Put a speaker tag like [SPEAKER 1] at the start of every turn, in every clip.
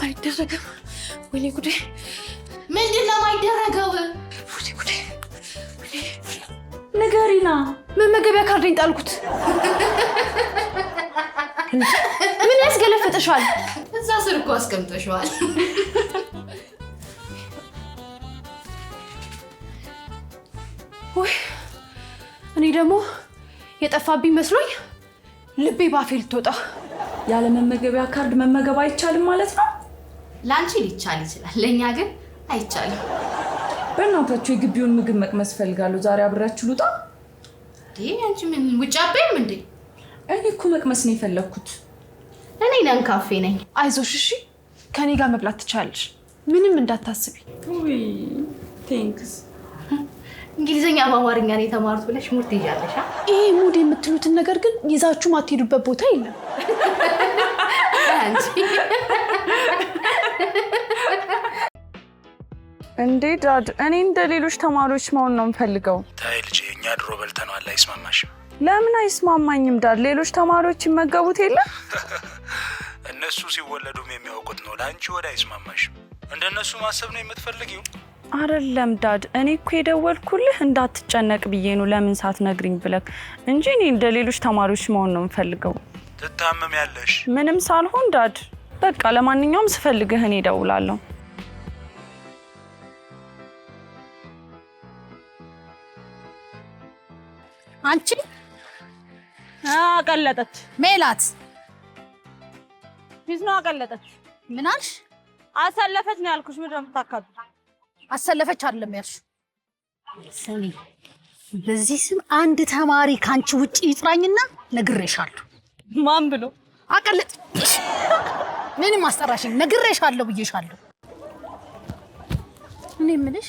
[SPEAKER 1] አይደረግም ወይኔ ጉዴ
[SPEAKER 2] ምንድነው ማይደረገው
[SPEAKER 1] ወይኔ ጉዴ
[SPEAKER 3] ንገሪና
[SPEAKER 1] መመገቢያ ካርዴን ጣልኩት ምን ያስገለፍጥሻል
[SPEAKER 2] እዛ ስር እኮ አስቀምጠሽዋል
[SPEAKER 1] ወይ እኔ ደግሞ የጠፋብኝ መስሎኝ ልቤ ባፌ ልትወጣ
[SPEAKER 3] ያለ መመገቢያ ካርድ መመገብ አይቻልም ማለት ነው
[SPEAKER 2] ላንቺ ሊቻል ይችላል ለኛ ግን አይቻልም
[SPEAKER 3] በእናታችሁ የግቢውን ምግብ መቅመስ ፈልጋለሁ ዛሬ አብራችሁ ልውጣ
[SPEAKER 2] አንቺ ምን ውጭ አበይም እንዴ
[SPEAKER 3] እኔ እኮ መቅመስ ነው የፈለኩት
[SPEAKER 2] እኔ ነን ካፌ ነኝ
[SPEAKER 1] አይዞሽ እሺ ከኔ ጋር መብላት ትቻለሽ ምንም እንዳታስቢ
[SPEAKER 3] ውይ ቴንክስ
[SPEAKER 2] እንግሊዘኛ በአማርኛ ነው የተማሩት ብለሽ ሙድ ይያለሽ
[SPEAKER 1] ይሄ ሙድ የምትሉትን ነገር ግን ይዛችሁ ማትሄዱበት ቦታ የለም
[SPEAKER 2] አንቺ
[SPEAKER 3] እንዴ ዳድ እኔ እንደ ሌሎች ተማሪዎች መሆን ነው የምፈልገው
[SPEAKER 4] ታይ ልጅ እኛ ድሮ በልተናል አይስማማሽም
[SPEAKER 3] ለምን አይስማማኝም ዳድ ሌሎች ተማሪዎች ይመገቡት የለ
[SPEAKER 4] እነሱ ሲወለዱም የሚያውቁት ነው ላንቺ ወደ አይስማማሽም እንደነሱ ማሰብ ነው የምትፈልጊው
[SPEAKER 3] አይደለም ዳድ እኔ እኮ የደወልኩልህ እንዳትጨነቅ ብዬ ነው ለምን ሳትነግሪኝ ብለክ እንጂ እኔ እንደ ሌሎች ተማሪዎች መሆን ነው የምፈልገው
[SPEAKER 4] ትታመሚያለሽ
[SPEAKER 3] ምንም ሳልሆን ዳድ በቃ ለማንኛውም ስፈልግህ እኔ እደውላለሁ
[SPEAKER 5] አንቺ
[SPEAKER 3] አቀለጠች
[SPEAKER 5] ሜላት
[SPEAKER 3] ቢዝኖ አቀለጠች
[SPEAKER 5] ምን አልሽ
[SPEAKER 3] አሰለፈች ነው ያልኩሽ ምንድነው የምታካዱ
[SPEAKER 5] አሰለፈች አይደለም ያልሽ ስሚ በዚህ ስም አንድ ተማሪ ካንቺ ውጪ ይጥራኝና ነግሬሻለሁ
[SPEAKER 3] ማን ብሎ
[SPEAKER 5] አቀለጥ ምንም አስጠራሽኝ ነግሬሻለሁ ብዬሻለሁ እኔ ምንሽ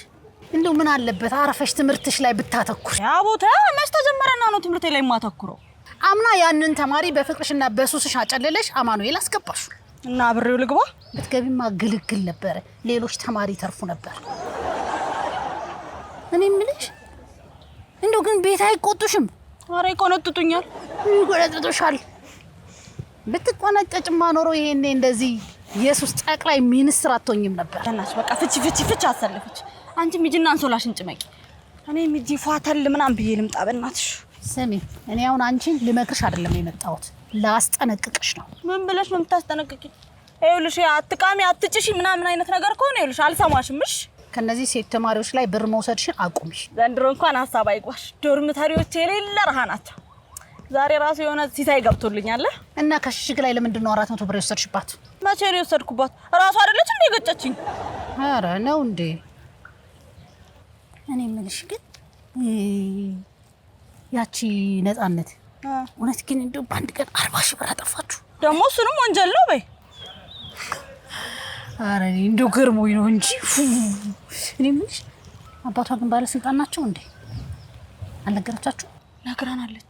[SPEAKER 5] እንደው ምን አለበት አረፈሽ ትምርትሽ ላይ ብታተኩር
[SPEAKER 3] ያቦታ መች ተጀመረና ነው ትምርቴ ላይ ማተኩረው
[SPEAKER 5] አምና ያንን ተማሪ በፍቅርሽና በሱስሽ አጨለለሽ አማኑኤል አስገባሽ
[SPEAKER 3] እና አብሬው ልግባ
[SPEAKER 5] ብትገቢማ ግልግል ነበር ሌሎች ተማሪ ተርፉ ነበር እኔ ምንሽ እንደው ግን ቤት አይቆጡሽም
[SPEAKER 3] አሬ ቆነጥጡኛል
[SPEAKER 5] ይቆነጥጡሻል ብትቆነጨጭማ ኖሮ ይሄኔ እንደዚህ ኢየሱስ ጠቅላይ ሚኒስትር አትሆኝም ነበር
[SPEAKER 3] እናሽ በቃ ፍቺ አሰለፈች አንቺ ሚጂና አንሶላሽን ጭመቂ እኔ ሚጂ ፋተል ምናም ብዬ ልምጣ በእናትሽ
[SPEAKER 5] ስሚ እኔ አሁን አንቺን ልመክርሽ አይደለም የመጣሁት ላስጠነቅቅሽ ነው
[SPEAKER 3] ምን ብለሽ ነው የምታስጠነቅቂ ይኸውልሽ አትቃሚ አትጭሺ ምናምን አይነት ነገር ከሆነ ይኸውልሽ አልሰማሽም እሺ
[SPEAKER 5] ከነዚህ ሴት ተማሪዎች ላይ ብር መውሰድሽን አቁምሽ
[SPEAKER 3] ዘንድሮ እንኳን ሐሳብ አይጓሽ ዶርምታሪዎች የሌለ ረሃ ናቸው ዛሬ ራሱ የሆነ ሲሳይ ገብቶልኛል
[SPEAKER 5] እና ከሽሽግ ላይ ለምንድን ነው 400 ብር የወሰድሽባት
[SPEAKER 3] መቼ ነው የወሰድኩባት ራሱ አይደለች እንዴ ገጨችኝ
[SPEAKER 5] ኧረ ነው እንዴ እኔ ምንሽ ግን ያቺ ነፃነት እውነት ግን እንደው ባንድ ቀን 40 ሺህ ብር አጠፋችሁ
[SPEAKER 3] ደግሞ እሱንም ወንጀል ነው በይ
[SPEAKER 5] ኧረ እንደው ገርሞኝ ነው እንጂ እኔ ምንሽ አባቷ ግን ባለስልጣን ናቸው እንዴ አልነገረቻችሁ
[SPEAKER 3] ነግራናለች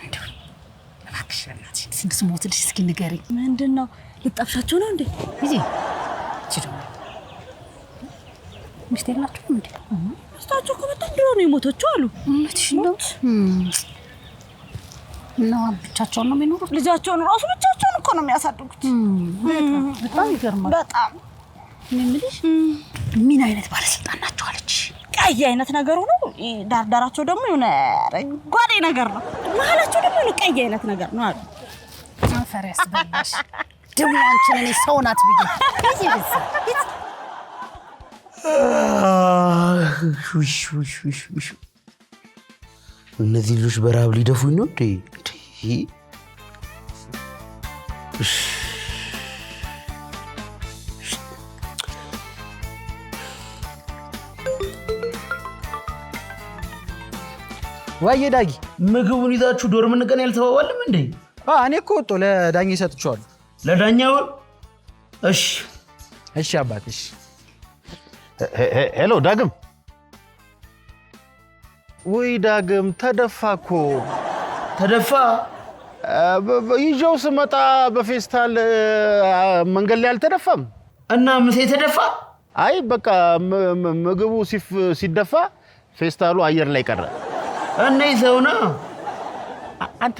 [SPEAKER 5] እንደው እባክሽ ስንስሞትልሽ እስኪ ንገሪኝ
[SPEAKER 3] ምንድነው ልጣፍሻቸው ነው እንዴ
[SPEAKER 5] ይዚ እቺ ደግሞ ሚስት የላችሁም እንዴ
[SPEAKER 3] ሚስታቸው እኮ በጣም ድሮ ነው የሞተችው አሉ
[SPEAKER 5] እውነትሽ ነው እና ብቻቸውን ነው የሚኖሩት
[SPEAKER 3] ልጃቸውን ራሱ ብቻቸውን እኮ ነው የሚያሳድጉት
[SPEAKER 5] በጣም ይገርማል
[SPEAKER 3] በጣም
[SPEAKER 5] ምን ምልሽ ምን አይነት ባለስልጣን ናቸው አለች
[SPEAKER 3] ቀይ አይነት ነገሩ ነው ዳርዳራቸው ደግሞ የሆነ ጓዴ ነገር ነው መሀላቸው ደግሞ የሆነ ቀይ አይነት ነገር ነው አሉ
[SPEAKER 5] አንፈሪያስ በላሽ ደሞ አንቺን እኔ ሰው ናት ብዬ እዚህ
[SPEAKER 6] ውሽ እነዚህ ልጆች በረሃብ ሊደፉኝ ነው እንዴ
[SPEAKER 7] ዋዬ ዳጊ
[SPEAKER 6] ምግቡን ይዛችሁ ዶርም እንቀን ያልተባባልም እንዴ
[SPEAKER 7] እኔ እኮ ወጥቶ ለዳኝ ሰጥቻለሁ
[SPEAKER 6] ለዳኛው
[SPEAKER 7] እሺ አባትሽ
[SPEAKER 8] ሄሎ ዳግም
[SPEAKER 6] ወይ ዳግም ተደፋኮ
[SPEAKER 8] ተደፋ ይዤው ስመጣ በፌስታል መንገድ ላይ አልተደፋም
[SPEAKER 6] እና ምሴ ተደፋ
[SPEAKER 8] አይ በቃ ምግቡ ሲደፋ ፌስታሉ አየር ላይ ቀረ
[SPEAKER 6] እና ይዘውና
[SPEAKER 8] አንተ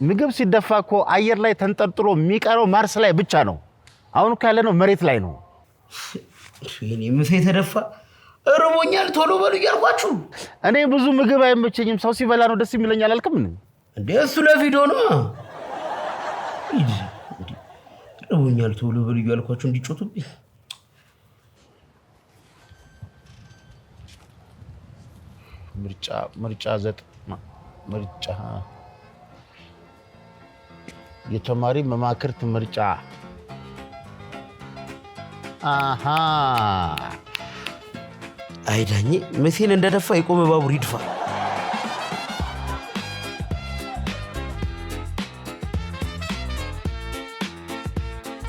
[SPEAKER 8] ምግብ ሲደፋ እኮ አየር ላይ ተንጠልጥሎ የሚቀረው ማርስ ላይ ብቻ ነው። አሁን እኮ ያለነው መሬት ላይ ነው።
[SPEAKER 6] እኔ ምሳ የተደፋ እርቦኛል ቶሎ በሉ እያልኳችሁ።
[SPEAKER 8] እኔ ብዙ ምግብ አይመቸኝም፣ ሰው ሲበላ ነው ደስ የሚለኝ አላልክም
[SPEAKER 6] እንዴ? እሱ ለቪዲዮ ነው። እርቦኛል ቶሎ በሉ እያልኳችሁ እንዲጮቱብኝ።
[SPEAKER 8] ምርጫ የተማሪ መማክርት ምርጫ። አሃ
[SPEAKER 6] አይዳኝ መሲን እንደደፋ የቆመ ባቡር ይድፋ።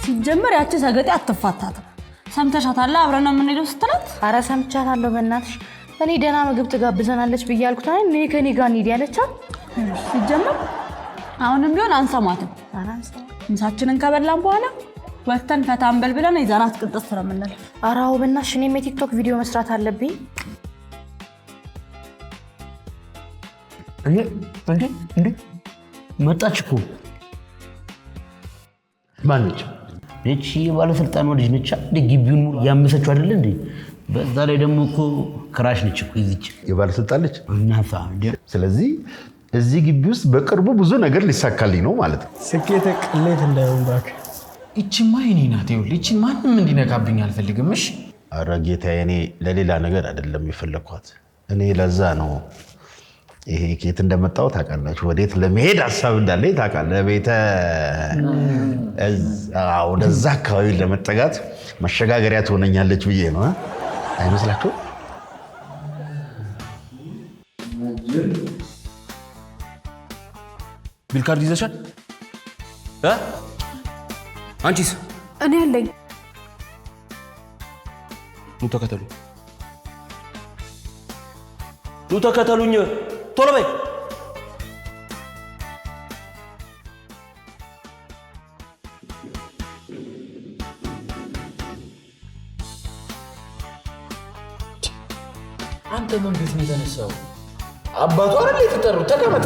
[SPEAKER 5] ሲጀመር ያቺ ሰገጤ አትፋታትም። ሰምተሻታል? አብረን ነው የምንሄደው ስትላት፣
[SPEAKER 2] ኧረ ሰምቻታለሁ በእናትሽ። እኔ ደህና ምግብ ትጋብዘናለች ብዬ አልኩት አይደል? እኔ ከኔ ጋር እንሂድ ያለቻት።
[SPEAKER 5] ሲጀመር አሁንም ቢሆን አንሰማትም። ምሳችንን ከበላን በኋላ ወተን ፈታን በል ብለን ይዘናት ቅንጥስ ስለምንል።
[SPEAKER 2] ኧረ አዎ በእናትሽ፣ እኔም የቲክቶክ ቪዲዮ መስራት አለብኝ።
[SPEAKER 6] እንዴ መጣች እኮ።
[SPEAKER 8] ማነች?
[SPEAKER 6] እቺ የባለስልጣን ልጅ ነች። ግቢውን ሙሉ ያመሰችው አይደል እንዴ? በዛ ላይ ደግሞ እኮ ክራሽ ነች እኮ ይዝች
[SPEAKER 8] የባለስልጣን ልጅ
[SPEAKER 6] እናፋ።
[SPEAKER 8] ስለዚህ እዚህ ግቢ ውስጥ በቅርቡ ብዙ ነገር ሊሳካልኝ ነው ማለት ነው።
[SPEAKER 9] ስኬት ቅሌት እንዳይሆን እባክህ።
[SPEAKER 10] እቺማ የኔ ናት። ይኸውልህ እቺን ማንም እንዲነካብኝ አልፈልግም። እሺ
[SPEAKER 8] ኧረ ጌታዬ፣ እኔ ለሌላ ነገር አይደለም የፈለኳት። እኔ ለዛ ነው ይሄ ከየት እንደመጣው ታውቃላችሁ። ወዴት ለመሄድ ሀሳብ እንዳለኝ ታውቃለህ። ወደዛ አካባቢ ለመጠጋት መሸጋገሪያ ትሆነኛለች ብዬ ነው። አይመስላችሁም?
[SPEAKER 10] ቢል ካርድ ይዘሻል? አንቺስ?
[SPEAKER 1] እኔ አለኝ።
[SPEAKER 10] ኑ ተከተሉ፣ ኑ ተከተሉኝ፣ ቶሎ በይ። አንተ ምን ቤት ነው የተነሳው? አባቱ አይደል የተጠሩት? ተቀመጥ።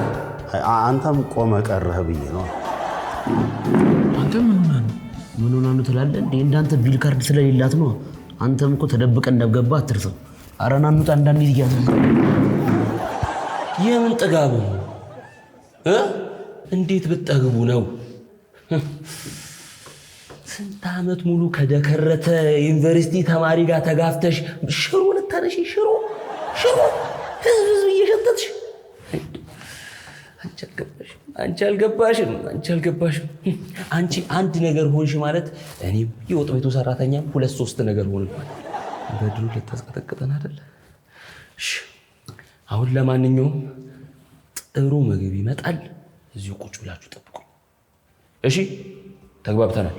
[SPEAKER 8] አንተም ቆመ ቀረህ ብዬ ነው።
[SPEAKER 10] አንተ ምን ሆነህ ነው
[SPEAKER 6] ትላለህ እንዴ? እንዳንተ ቢል ካርድ ስለሌላት ነው። አንተም እኮ ተደብቀ እንደገባ አትርሰው። ኧረ ና እንውጣ። አንዳንዴ ይያዝ።
[SPEAKER 10] የምን ጥጋቡ እንዴት ብትጠግቡ ነው? ስንት ዓመት ሙሉ ከደከረተ ዩኒቨርሲቲ ተማሪ ጋር ተጋፍተሽ ሽሮ ልታነሺ? ሽሮ ህዝብ እየሸተትሽ። አንቺ አልገባሽም። አንቺ አንድ ነገር ሆንሽ ማለት እኔም የወጥ ቤቱ ሰራተኛም 2-3 ነገር ሆንባል። በድሩ ልታስቀጠቅጠን አይደለ? አሁን ለማንኛውም ጥሩ ምግብ ይመጣል። እዚሁ ቁጭ ብላችሁ ጠብቁ። እሺ ተግባብተናል?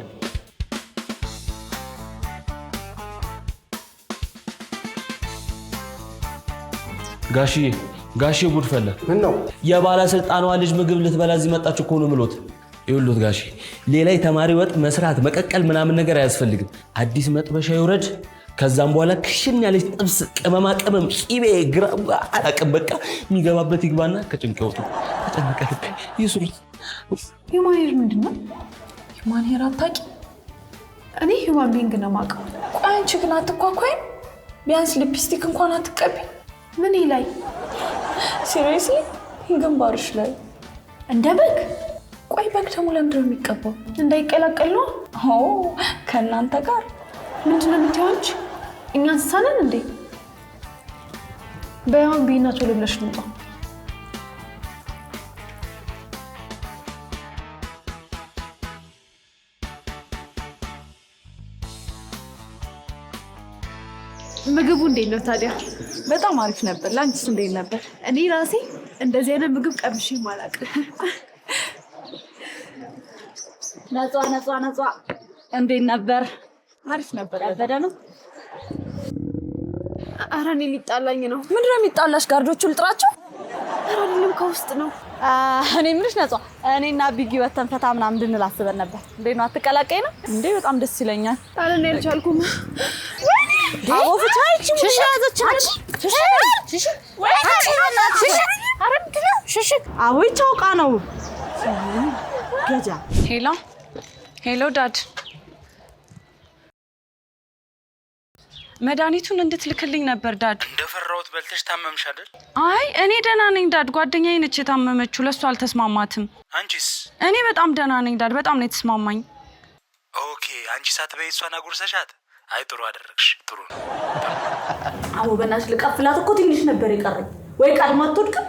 [SPEAKER 10] ጋሺ ጉድ ፈላ።
[SPEAKER 9] ምን ነው?
[SPEAKER 10] የባለስልጣኗ ልጅ ምግብ ልትበላ እዚህ መጣች እኮ ነው የምሎት። ይኸውልዎት ጋሺ፣ ሌላ የተማሪ ወጥ መስራት መቀቀል ምናምን ነገር አያስፈልግም። አዲስ መጥበሻ ይውረድ። ከዛም በኋላ ክሽን ያለች ጥብስ፣ ቅመማ ቅመም፣ ቂቤ፣ ግራባ አላቅም፣ በቃ የሚገባበት ይግባና ከጭንቅ ይወጡ። ተጨነቀልብ ይስሩት።
[SPEAKER 1] ሂውማን ሄር ምንድን ነው? ሂውማን ሄር አታውቂ? እኔ ሂውማን ቢንግ ነው የማውቀው። ቆይ አንቺ ግን አትኳኳይም? ቢያንስ ሊፕስቲክ እንኳን አትቀቢ። ምን ላይ? ሲሪየስሊ ግንባርሽ ላይ እንደ በግ። ቆይ በግ ደግሞ ለምንድን ነው የሚቀባው? እንዳይቀላቀል ነው። ከእናንተ ጋር ምንድን ነው የምትይው አንቺ? እኛ እንስሳ ነን እንዴ? በያውን ቢና ቶሎ ብለሽ እንውጣ። ምግቡ እንዴት ነው ታዲያ?
[SPEAKER 3] በጣም አሪፍ ነበር። ላንቺስ እንዴት ነበር?
[SPEAKER 1] እኔ ራሴ እንደዚህ አይነት ምግብ ቀምሼ አላውቅም።
[SPEAKER 5] ነፃ እንዴት ነበር?
[SPEAKER 3] አሪፍ ነበር።
[SPEAKER 5] ያበደ ነው።
[SPEAKER 1] ኧረ እኔ ሊጣላኝ ነው።
[SPEAKER 3] ምንድን ነው የሚጣላሽ? ጋርዶቹ ልጥራቸው?
[SPEAKER 1] ኧረ አይደለም ከውስጥ ነው።
[SPEAKER 5] እኔ የምልሽ ነፃ፣ እኔና ቢጊ ወተን ፈታ ምናምን እንድንል አስበን ነበር። እንዴት ነው? አትቀላቀይ ነው እንዴ? በጣም ደስ ይለኛል።
[SPEAKER 1] ኧረ እኔ አልቻልኩም።
[SPEAKER 5] አቦ ፍቻይቺ ሽሽ ያዘች ሽሽ አቦ ይቻውቃ ነው ገጃ
[SPEAKER 3] ሄሎ ሄሎ ዳድ መድኃኒቱን እንድትልክልኝ ነበር ዳድ።
[SPEAKER 4] እንደፈራሁት በልተሽ ታመምሽ አይደል?
[SPEAKER 3] አይ እኔ ደህና ነኝ ዳድ። ጓደኛዬ ነች የታመመችው፣ ለእሱ አልተስማማትም።
[SPEAKER 4] አንቺስ?
[SPEAKER 3] እኔ በጣም ደህና ነኝ ዳድ። በጣም ነው የተስማማኝ።
[SPEAKER 4] ኦኬ አንቺ ሳትበይ እሷን አጉርሰሻት? አይ ጥሩ አደረግሽ፣ ጥሩ ነው።
[SPEAKER 5] አዎ በእናትሽ ልቀፍላት እኮ ትንሽ ነበር የቀረኝ። ወይ ቀድማ አትወድቅም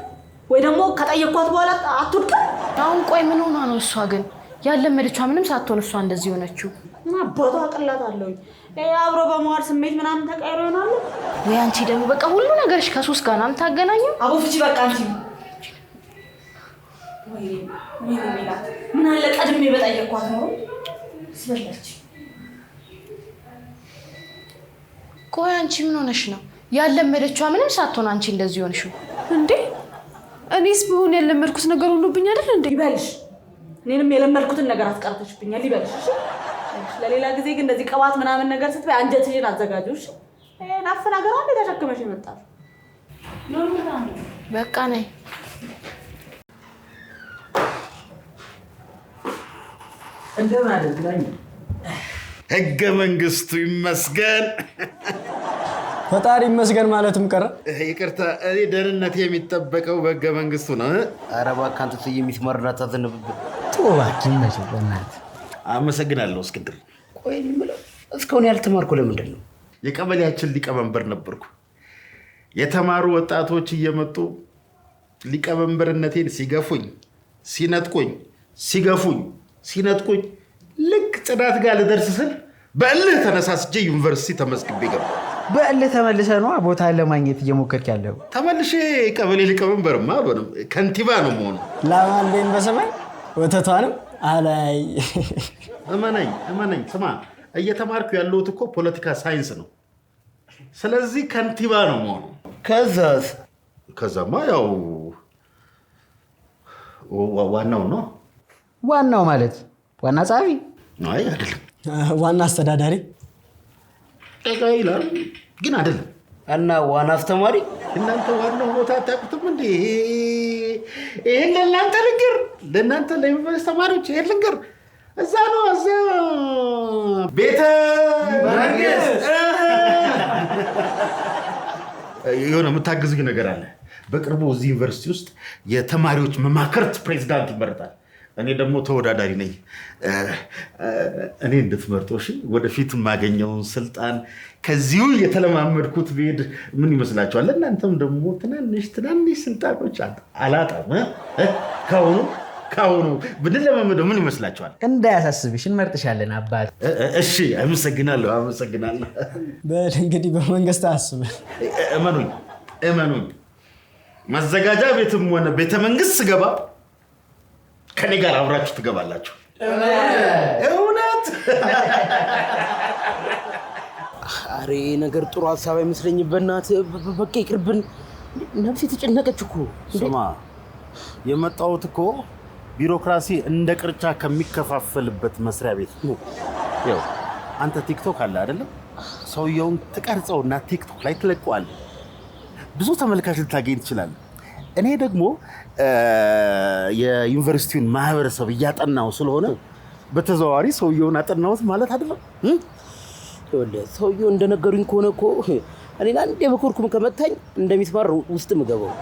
[SPEAKER 5] ወይ ደግሞ ከጠየኳት በኋላ አትወድቅም።
[SPEAKER 2] አሁን ቆይ ምን ሆና ነው እሷ ግን ያለመደችዋ ምንም ሳትሆን እሷ እንደዚህ ሆነችው?
[SPEAKER 5] እና አባቷ አቅላታለሁ። አብሮ በመዋል ስሜት ምናምን ተቀይሮ ይሆናል።
[SPEAKER 2] ወይ አንቺ ደግሞ በቃ ሁሉ ነገርሽ ከሱስ ጋር ነው የምታገናኘው።
[SPEAKER 5] አቦ ፍቺ በቃ አንቺ ወይ ሚላት ምን አለ ቀድሜ በጠየኳት ነው ስለለች።
[SPEAKER 2] ቆይ አንቺ ምን ሆነሽ ነው ያለመደችዋ ምንም ሳትሆን አንቺ እንደዚህ ሆንሽው
[SPEAKER 1] እንዴ? እኔስ ቢሆን ያለመድኩት ነገር ሆኖብኝ አይደል እንዴ?
[SPEAKER 5] ይበልሽ። እኔንም የለመድኩትን ነገር አስቀርተሽብኛል። ይበልሽ። ለሌላ ጊዜ ግን እንደዚህ ቅባት ምናምን ነገር ስትበይ አንጀትሽን አዘጋጁሽ። ናፍ ነገር አንዴ ተሸክመሽ ይመጣል።
[SPEAKER 2] በቃ ነይ።
[SPEAKER 6] እንደምን አደረግላኝ?
[SPEAKER 8] ህገ መንግስቱ ይመስገን።
[SPEAKER 9] ፈጣሪ ይመስገን ማለትም ቀረ።
[SPEAKER 8] ይቅርታ፣ እኔ ደህንነት የሚጠበቀው በህገ መንግስቱ ነው።
[SPEAKER 6] ኧረ እባክህ አንተ ሰው የሚስመርዳት አትዘንብብህ።
[SPEAKER 9] እባክህ መቼ በእናትህ።
[SPEAKER 8] አመሰግናለሁ እስክንድር።
[SPEAKER 6] ቆይ የምለው እስካሁን ያልተማርኩ ለምንድን ነው?
[SPEAKER 8] የቀበሌያችን ሊቀመንበር ነበርኩ። የተማሩ ወጣቶች እየመጡ ሊቀመንበርነቴን ሲገፉኝ፣ ሲነጥቁኝ፣ ሲገፉኝ፣ ሲነጥቁኝ ልክ ጽዳት ጋር ልደርስ ስል በእልህ ተነሳስቼ ዩኒቨርሲቲ ተመዝግቤ ገባሁ።
[SPEAKER 7] በእልህ ተመልሰህ ነው ቦታ ለማግኘት እየሞከርክ ያለው?
[SPEAKER 8] ተመልሼ ቀበሌ ሊቀመንበርማ አልሆንም፣ ከንቲባ ነው የምሆነው።
[SPEAKER 9] ላማለኝ በሰማይ ወተቷንም አላይ።
[SPEAKER 8] እመነኝ። ስማ፣ እየተማርኩ ያለሁት እኮ ፖለቲካ ሳይንስ ነው። ስለዚህ ከንቲባ ነው የምሆነው። ከዛማ ያው ዋናው ነው።
[SPEAKER 7] ዋናው ማለት ዋና ጸሐፊ?
[SPEAKER 8] አይ አይደለም፣
[SPEAKER 9] ዋና አስተዳዳሪ
[SPEAKER 8] ይላል ግን አይደለም።
[SPEAKER 6] እና ዋና አስተማሪ?
[SPEAKER 8] እናንተ ዋናው ቦታ አታውቁትም እንዴ? ይሄን ለእናንተ ልንገር፣ ለእናንተ ለዩኒቨርሲቲ ተማሪዎች ይሄን ልንገር። እዛ ነው እዛ ቤተ መንግስት የሆነ የምታግዙኝ ነገር አለ። በቅርቡ እዚህ ዩኒቨርሲቲ ውስጥ የተማሪዎች መማክርት ፕሬዚዳንት ይመረጣል። እኔ ደግሞ ተወዳዳሪ ነኝ። እኔ እንድትመርጦ እሺ? ወደፊት የማገኘውን ስልጣን ከዚሁ የተለማመድኩት ብሄድ ምን ይመስላችኋል? እናንተም ደግሞ ትናንሽ ስልጣኖች አላጣም። ከአሁኑ ብንለማመደው ምን ይመስላችኋል?
[SPEAKER 7] እንዳያሳስብሽ እንመርጥሻለን አባት።
[SPEAKER 8] እሺ፣ አመሰግናለሁ።
[SPEAKER 9] በል እንግዲህ በመንግስት አስብ።
[SPEAKER 8] እመኑኝ ማዘጋጃ ቤትም ሆነ ቤተ መንግስት ስገባ ከኔ ጋር አብራችሁ ትገባላችሁ። እውነት?
[SPEAKER 6] ኧረ ነገር ጥሩ ሀሳብ አይመስለኝም። በእናትህ በቃ ይቅርብን። ነፍሴ ተጨነቀች እኮ።
[SPEAKER 8] ስማ፣ የመጣሁት እኮ ቢሮክራሲ እንደ ቅርጫ ከሚከፋፈልበት መስሪያ ቤት ነው። ያው አንተ ቲክቶክ አለ አይደለም? ሰውየውን ትቀርጸውና ቲክቶክ ላይ ትለቀዋለህ። ብዙ ተመልካች ልታገኝ ትችላለህ። እኔ ደግሞ የዩኒቨርሲቲውን ማህበረሰብ እያጠናው ስለሆነ በተዘዋዋሪ ሰውየውን አጠናሁት ማለት አይደለም።
[SPEAKER 6] ሰውየው እንደነገሩኝ ከሆነ እኮ እኔ አንዴ በኮርኩም ከመታኝ እንደሚስማር ውስጥ ምገባው።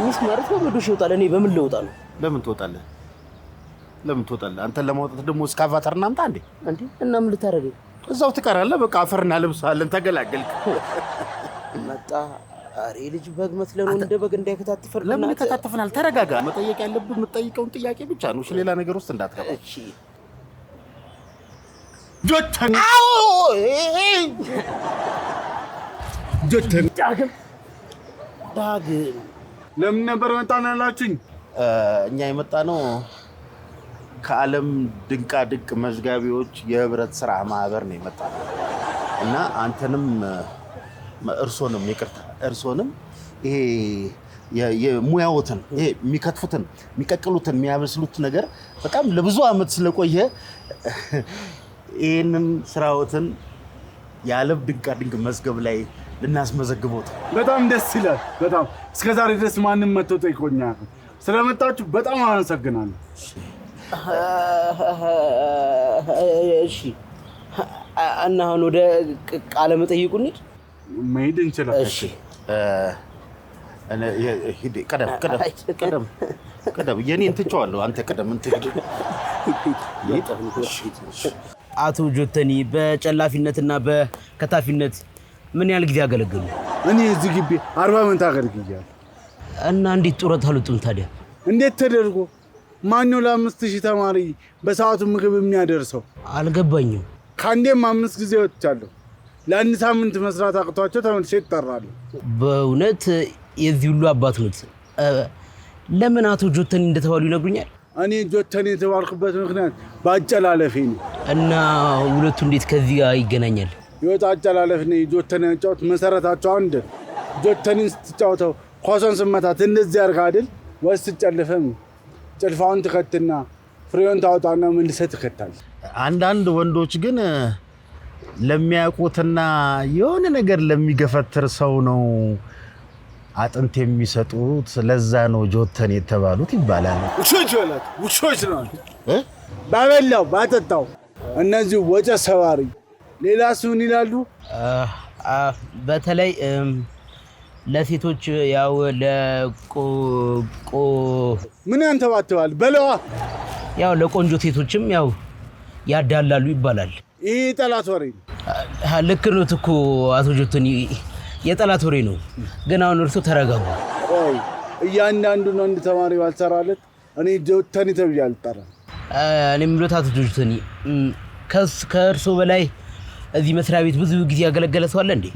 [SPEAKER 6] ሚስማር በመዶሽ ይወጣል። እኔ በምን ልወጣ ነው?
[SPEAKER 8] ለምን ትወጣለህ? አንተን ለማውጣት ደግሞ እስካቫተር እናምጣ እንዴ?
[SPEAKER 6] እና ምን ልታደርገኝ?
[SPEAKER 8] እዛው ትቀራለህ። በቃ አፈርና ልብስ አለን። ተገላገልክ።
[SPEAKER 6] መጣ። ኧረ ልጅ በግ መስለህ ነው እንደ በግ እንዳይከታተፈር።
[SPEAKER 8] ለምን ይከታተፈናል? ተረጋጋ። መጠየቅ ያለብህ የምትጠይቀውን ጥያቄ ብቻ ነው። እሺ፣ ሌላ ነገር ውስጥ እንዳትገባ።
[SPEAKER 6] እሺ። ዳግም
[SPEAKER 8] ለምን ነበር መጣን ያላችሁኝ? እኛ የመጣ ነው ከዓለም ድንቃ ድንቅ መዝጋቢዎች የህብረት ስራ ማህበር ነው የመጣ ነው እና አንተንም እርሶንም ይሄ የሙያዎትን ይሄ የሚከትፉትን የሚቀቅሉትን የሚያበስሉት ነገር በጣም ለብዙ አመት ስለቆየ ይህንን ስራዎትን የዓለም ድንቃ ድንቅ መዝገብ ላይ ልናስመዘግቦት።
[SPEAKER 11] በጣም ደስ ይላል። በጣም እስከዛሬ ድረስ ማንም መጥቶ ጠይቆኛል። ስለመጣችሁ በጣም አመሰግናለሁ።
[SPEAKER 6] እሺ እና አሁን ወደ ቃለ መጠይቁ እንሂድ።
[SPEAKER 11] መሄድ እንችላለን።
[SPEAKER 6] እሺ
[SPEAKER 8] ቀደም የኔን ትቼዋለሁ። አንተ ቀደም
[SPEAKER 6] አቶ ጆተኒ በጨላፊነትና በከታፊነት ምን ያህል ጊዜ አገለገሉ?
[SPEAKER 11] እኔ እዚህ ግቢ 40 ዓመት አገልግያለሁ።
[SPEAKER 6] እና እንዴት ጡረታ አልወጡም ታዲያ?
[SPEAKER 11] እንዴት ተደርጎ ማነው ለ5000 ተማሪ በሰዓቱ ምግብ የሚያደርሰው?
[SPEAKER 6] አልገባኝም።
[SPEAKER 11] ከአንዴም 5 ጊዜ ወጥቻለሁ። ለአንድ ሳምንት መስራት አቅቷቸው ተመልሼ ይጠራሉ።
[SPEAKER 6] በእውነት የዚህ ሁሉ አባት ኖት። ለምን አቶ ጆተኒ እንደተባሉ ይነግሩኛል?
[SPEAKER 11] እኔ ጆተኒ የተባልኩበት ምክንያት በአጨላለፌ ነው።
[SPEAKER 6] እና ሁለቱ እንዴት ከዚህ ጋር ይገናኛል?
[SPEAKER 11] የወጥ አጨላለፍና የጆተኒ ጫወት መሰረታቸው አንድ። ጆተኒን ስትጫወተው ኳሷን ስመታት እንደዚህ አድርጋ አይደል? ወይስ ስትጨልፈም ጭልፋውን ትከትና ፍሬውን ታወጣና መልሰህ ትከታለህ።
[SPEAKER 8] አንዳንድ ወንዶች ግን ለሚያውቁትና የሆነ ነገር ለሚገፈትር ሰው ነው አጥንት የሚሰጡት። ለዛ ነው ጆተኒ የተባሉት ይባላል።
[SPEAKER 11] ውሾች ነው ባበላው ባጠጣው። እነዚህ ወጨ ሰባሪ ሌላ ምን ይላሉ?
[SPEAKER 6] በተለይ ለሴቶች ያው
[SPEAKER 11] ምን ያንተባተባል በለዋ።
[SPEAKER 6] ያው ለቆንጆ ሴቶችም ያው ያዳላሉ ይባላል።
[SPEAKER 11] ይሄ ጠላት ወሬ ነው።
[SPEAKER 6] ልክ ነው እኮ አቶ ጆተኒ፣ የጠላት ወሬ ነው። ግን አሁን እርሶ ተረጋጉ።
[SPEAKER 11] ቆይ እያንዳንዱ ነው እንደ ተማሪ ባልሰራለት እኔ ጆተኒ ተብዬ አልጠራም።
[SPEAKER 6] እኔ የምሎት አቶ ጆተኒ ከእርሶ በላይ እዚህ መስሪያ ቤት ብዙ ጊዜ ያገለገለ ሰው አለ እንዴ?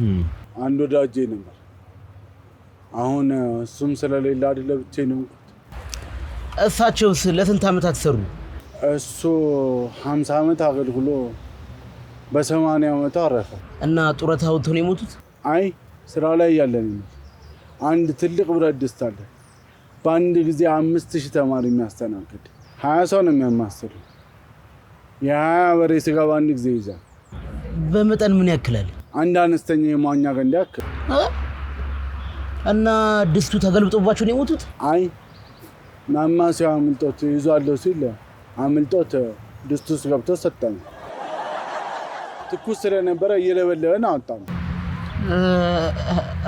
[SPEAKER 11] አንድ ወዳጄ ነበር። አሁን እሱም ስለሌለ አይደለ ብቻዬን ነው።
[SPEAKER 6] እሳቸውስ ለስንት ዓመታት ሰሩ?
[SPEAKER 11] እሱ 50 ዓመት አገልግሎ በ80 ዓመቱ አረፈ።
[SPEAKER 6] እና ጡረታ ወጥተው ነው የሞቱት?
[SPEAKER 11] አይ ስራ ላይ ያለን አንድ ትልቅ ብረት ድስት አለ። በአንድ ጊዜ 5000 ተማሪ የሚያስተናግድ 20 ሰው ነው የሚያማስሉ። የ20 በሬ ስጋ በአንድ ጊዜ ይዛል።
[SPEAKER 6] በመጠን ምን ያክላል?
[SPEAKER 11] አንድ አነስተኛ የሟኛ ገንዳ ያክል።
[SPEAKER 6] እና ድስቱ ተገልብጦባቸው ነው የሞቱት?
[SPEAKER 11] አይ ማማሲያ አምልጦት ይዟለሁ ሲል አምልጦት ድስቱ ውስጥ ገብቶ ሰጠን። ትኩስ ስለነበረ እየለበለበን አወጣን።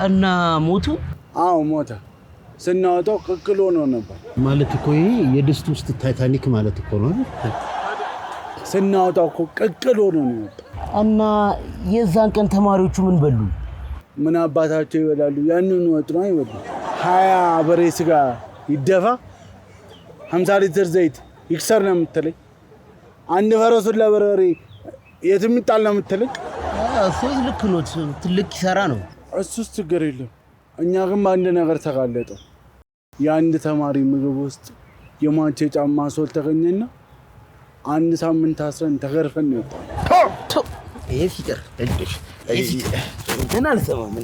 [SPEAKER 6] እና ሞቱ?
[SPEAKER 11] አዎ ሞተ። ስናወጣው ቅቅል ሆኖ ነበር።
[SPEAKER 8] ማለት እኮ ይሄ የድስቱ ውስጥ ታይታኒክ ማለት እኮ ነው።
[SPEAKER 11] ስናወጣው እኮ ቅቅል ሆኖ ነው የወጣው።
[SPEAKER 6] እና የዛን ቀን ተማሪዎቹ ምን በሉ?
[SPEAKER 11] ምን አባታቸው ይበላሉ? ያንን ወጥ ነው ይበሉ። 20 በሬ ስጋ ይደፋ 50 ሊትር ዘይት ይክሰር ነው የምትለኝ? አንድ ፈረሱን ለበርበሬ የትም ይጣል ነው የምትለኝ?
[SPEAKER 6] እሱስ ልክ ነው፣ ትልቅ ኪሳራ ነው።
[SPEAKER 11] እሱስ ችግር የለም። እኛ ግን በአንድ ነገር ተጋለጠ። የአንድ ተማሪ ምግብ ውስጥ የሟቼ ጫማ ሶል ተገኘና 1 ሳምንት አስረን ተገርፈን ነው የወጣው።
[SPEAKER 6] ይሄ ፍቅር ምን አልሰማም።